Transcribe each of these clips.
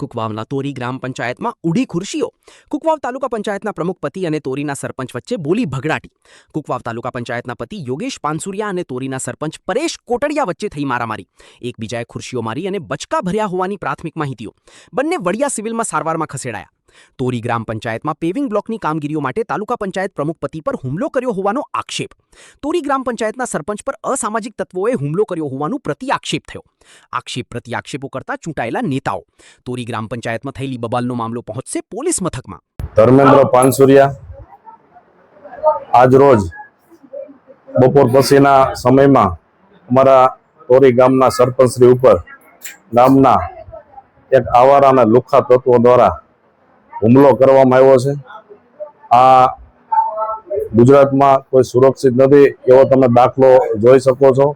કુકવાવના તોરી ગ્રામ પંચાયતમાં ઉડી ખુરશીઓ. કુકવાવ તાલુકા પંચાયતના પ્રમુખ પતિ અને તોરીના સરપંચ વચ્ચે બોલી ભગડાટી. કુકવાવ તાલુકા પંચાયતના પતિ યોગેશ પાનસુરિયા અને તોરીના સરપંચ પરેશ કોટડિયા વચ્ચે થઈ મારામારી. એકબીજાએ ખુરશીઓ મારી અને બચકા ભર્યા હોવાની પ્રાથમિક માહિતીઓ. બંને વડિયા સિવિલમાં સારવારમાં ખસેડાયા. તોરી ગ્રામ પંચાયતમાં પેવિંગ બ્લોકની કામગીરીઓ માટે તાલુકા પંચાયત પ્રમુખ પતિ પર હુમલો કર્યો હોવાનો આક્ષેપ. તોરી ગ્રામ પંચાયતના સરપંચ પર અસામાજિક તત્વોએ હુમલો કર્યો હોવાનું પ્રતિઆક્ષેપ થયો. આક્ષેપ પ્રતિઆક્ષેપો કરતા ચૂંટાયેલા નેતાઓ. તોરી ગ્રામ પંચાયતમાં થયેલી બબાલનો મામલો પહોંચશે પોલીસ મથકમાં. ધર્મેન્દ્ર પાનસુરિયા આજ રોજ બપોર પછીના સમયમાં અમારા તોરી ગામના સરપંચશ્રી ઉપર ગામના એક આવારા અને લુખ્ખા તત્વો દ્વારા હુમલો કરવામાં આવ્યો છે. આ ગુજરાતમાં કોઈ સુરક્ષિત નથી એવો તમે દાખલો જોઈ શકો છો.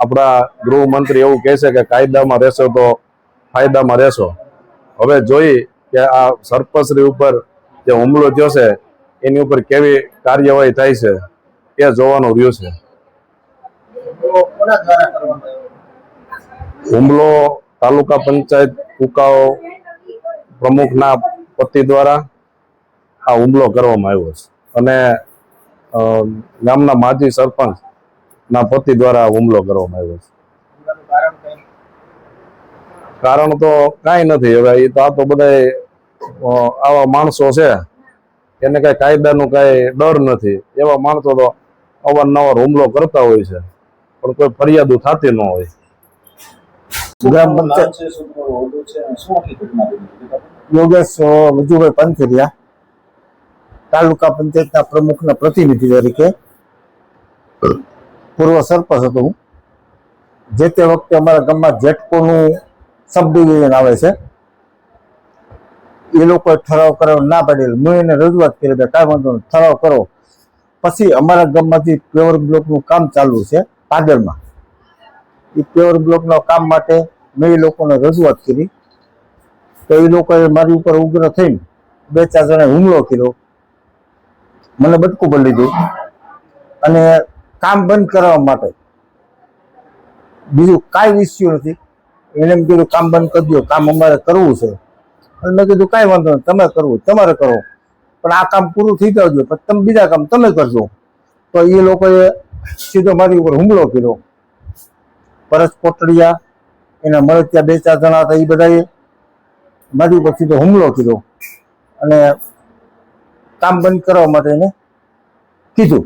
આપણા ગૃહમંત્રી એવું કહે છે કે કાયદામાં રહેશો તો ફાયદામાં રહેશો. હવે જોઈ કે આ સરપંચશ્રી ઉપર જે હુમલો થયો છે એની ઉપર કેવી કાર્યવાહી થાય છે એ જોવાનું રહ્યું છે. હુમલો તાલુકા પંચાયત કુકાઓ પ્રમુખના પતિ દ્વારા આ હુમલો કરવામાં આવ્યો છે અને ગામના માજી સરપંચ ના પતિ દ્વારા હુમલો કરવામાં આવ્યો છે. કારણ તો કાંઈ નથી. હવે એ તો આ તો બધા આવા માણસો છે એને કઈ કાયદાનું કઈ ડર નથી. એવા માણસો તો અવારનવાર હુમલો કરતા હોય છે પણ કોઈ ફરિયાદો થતી ન હોય. ગ્રામ પંચાયત યોગેશ વિજુભાઈ પાનસુરિયા તાલુકા પંચાયતના પ્રમુખના પ્રતિનિધિ તરીકે પૂર્વ સરપંચ હતો હું. જે તે વખતે અમારા ગામમાં જેટકોનું સબ ડિવિઝન આવે છે. એ લોકોએ ઠરાવ કરવા ના પાડેલ. મેં એને રજૂઆત કરી કે કાંઈ વાંધો નહીં, ઠરાવ કરો. પછી અમારા ગામમાંથી પેવર બ્લોકનું કામ ચાલુ છે પાદરમાં. એ પેવર બ્લોકના કામ માટે મેં એ લોકોને રજૂઆત કરી તો એ લોકોએ મારી ઉપર ઉગ્ર થઈને 2-4 જણાએ હુમલો કર્યો. મને બટકું ભરી લીધું અને કામ બંધ કરવા માટે બીજું કાંઈ ઇસ્યુ નથી. એને એમ કીધું કામ બંધ કરી દો, કામ અમારે કરવું છે. અને મેં કીધું કાંઈ વાંધો નહીં, તમે કરવું તમારે કરો, પણ આ કામ પૂરું થઈ જવું જોઈએ, પણ તમે બીજા કામ તમે કરજો. તો એ લોકોએ સીધો મારી ઉપર હુમલો કર્યો. પરેશ કોટડિયા એના મળે ત્યાં 2-4 જણા હતા. એ બધાએ મારી ઉપર સીધો હુમલો કર્યો અને કામ બંધ કરવા માટે એને કીધું.